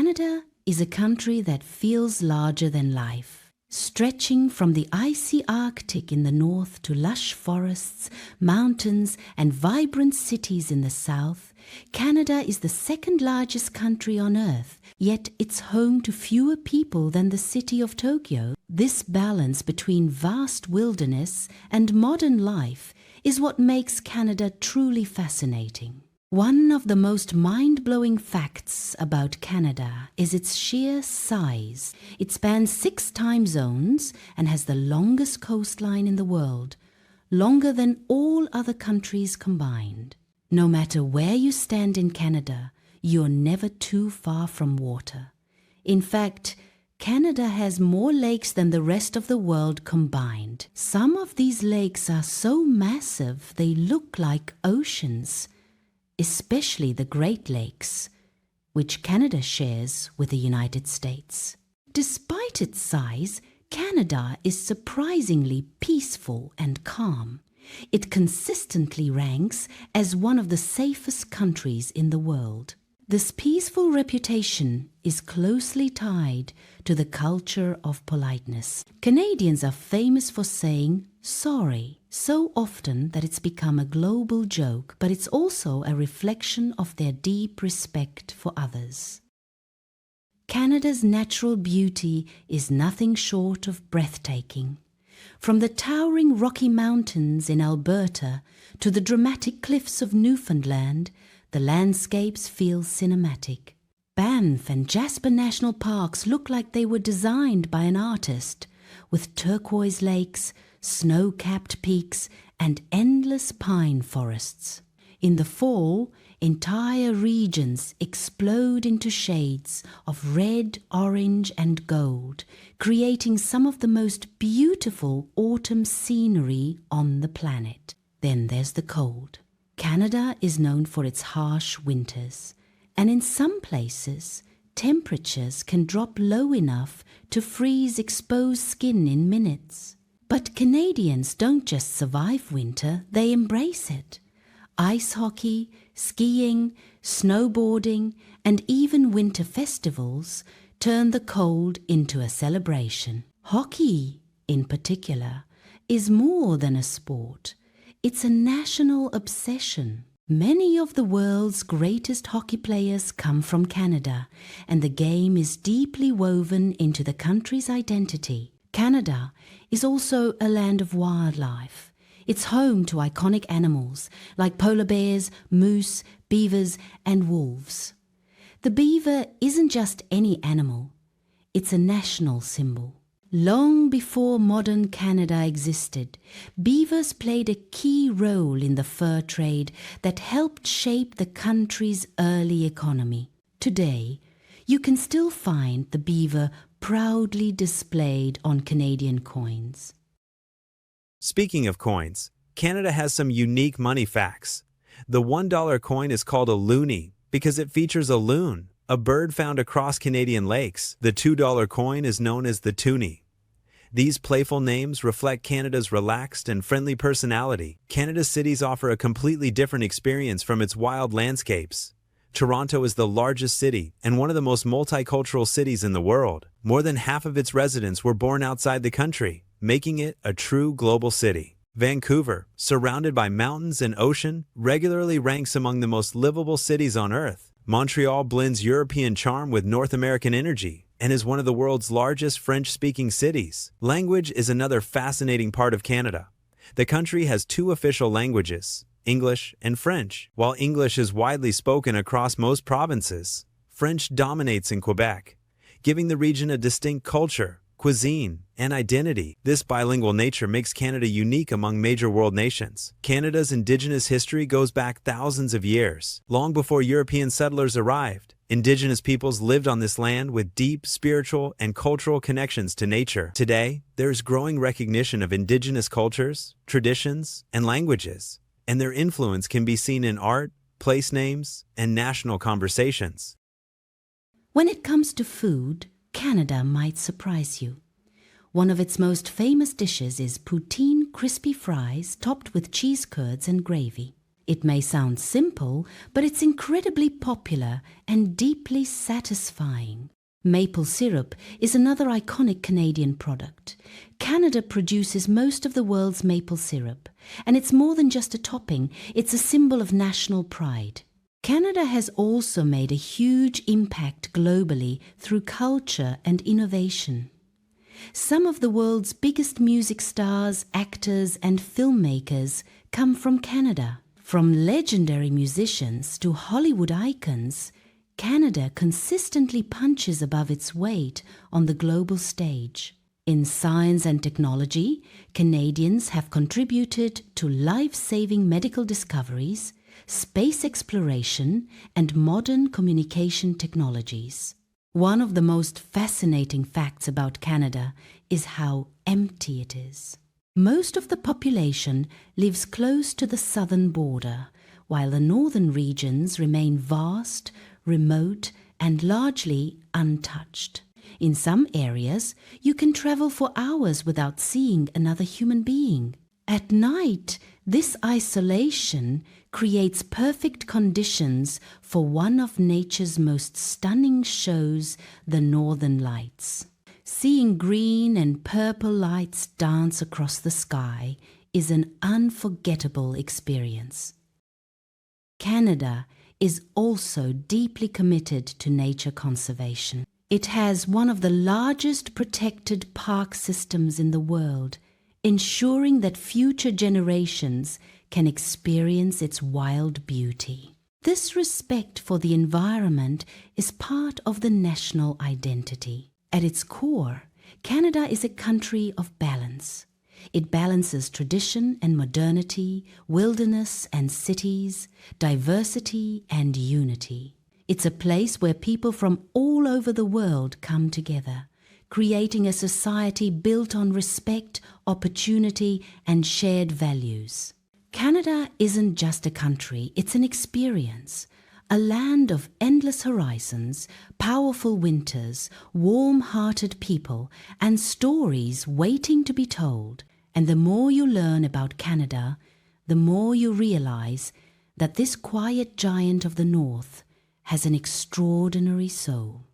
Canada is a country that feels larger than life. Stretching from the icy Arctic in the north to lush forests, mountains, and vibrant cities in the south, Canada is the second largest country on Earth, yet it's home to fewer people than the city of Tokyo. This balance between vast wilderness and modern life is what makes Canada truly fascinating. One of the most mind-blowing facts about Canada is its sheer size. It spans 6 time zones and has the longest coastline in the world, longer than all other countries combined. No matter where you stand in Canada, you're never too far from water. In fact, Canada has more lakes than the rest of the world combined. Some of these lakes are so massive they look like oceans, especially the Great Lakes, which Canada shares with the United States. Despite its size, Canada is surprisingly peaceful and calm. It consistently ranks as one of the safest countries in the world. This peaceful reputation is closely tied to the culture of politeness. Canadians are famous for saying sorry so often that it's become a global joke, but it's also a reflection of their deep respect for others. Canada's natural beauty is nothing short of breathtaking. From the towering Rocky Mountains in Alberta to the dramatic cliffs of Newfoundland, the landscapes feel cinematic. Banff and Jasper National Parks look like they were designed by an artist, with turquoise lakes, snow-capped peaks, and endless pine forests. In the fall, entire regions explode into shades of red, orange, and gold, creating some of the most beautiful autumn scenery on the planet. Then there's the cold. Canada is known for its harsh winters, and in some places, temperatures can drop low enough to freeze exposed skin in minutes. But Canadians don't just survive winter, they embrace it. Ice hockey, skiing, snowboarding, and even winter festivals turn the cold into a celebration. Hockey, in particular, is more than a sport. It's a national obsession. Many of the world's greatest hockey players come from Canada, and the game is deeply woven into the country's identity. Canada is also a land of wildlife. It's home to iconic animals like polar bears, moose, beavers, and wolves. The beaver isn't just any animal, it's a national symbol. Long before modern Canada existed, beavers played a key role in the fur trade that helped shape the country's early economy. Today, you can still find the beaver proudly displayed on Canadian coins. Speaking of coins, Canada has some unique money facts. The $1 coin is called a loonie because it features a loon, a bird found across Canadian lakes. The $2 coin is known as the toonie. These playful names reflect Canada's relaxed and friendly personality. Canada's cities offer a completely different experience from its wild landscapes. Toronto is the largest city and one of the most multicultural cities in the world. More than half of its residents were born outside the country, making it a true global city. Vancouver, surrounded by mountains and ocean, regularly ranks among the most livable cities on Earth. Montreal blends European charm with North American energy and is one of the world's largest French-speaking cities. Language is another fascinating part of Canada. The country has 2 official languages, English and French. While English is widely spoken across most provinces, French dominates in Quebec, giving the region a distinct culture, cuisine, and identity. This bilingual nature makes Canada unique among major world nations. Canada's Indigenous history goes back thousands of years. Long before European settlers arrived, Indigenous peoples lived on this land with deep spiritual and cultural connections to nature. Today, there is growing recognition of Indigenous cultures, traditions, and languages, and their influence can be seen in art, place names, and national conversations. When it comes to food, Canada might surprise you. One of its most famous dishes is poutine crispy fries topped with cheese curds and gravy. It may sound simple, but it's incredibly popular and deeply satisfying. Maple syrup is another iconic Canadian product. Canada produces most of the world's maple syrup, and it's more than just a topping, it's a symbol of national pride. Canada has also made a huge impact globally through culture and innovation. Some of the world's biggest music stars, actors, and filmmakers come from Canada. From legendary musicians to Hollywood icons, Canada consistently punches above its weight on the global stage. In science and technology, Canadians have contributed to life-saving medical discoveries, space exploration, and modern communication technologies. One of the most fascinating facts about Canada is how empty it is. Most of the population lives close to the southern border, while the northern regions remain vast, remote, and largely untouched. In some areas, you can travel for hours without seeing another human being. At night, this isolation creates perfect conditions for one of nature's most stunning shows, the Northern Lights. Seeing green and purple lights dance across the sky is an unforgettable experience. Canada is also deeply committed to nature conservation. It has one of the largest protected park systems in the world, ensuring that future generations can experience its wild beauty. This respect for the environment is part of the national identity. At its core, Canada is a country of balance. It balances tradition and modernity, wilderness and cities, diversity and unity. It's a place where people from all over the world come together, creating a society built on respect, opportunity, and shared values. Canada isn't just a country, it's an experience. A land of endless horizons, powerful winters, warm-hearted people, and stories waiting to be told. And the more you learn about Canada, the more you realize that this quiet giant of the North has an extraordinary soul.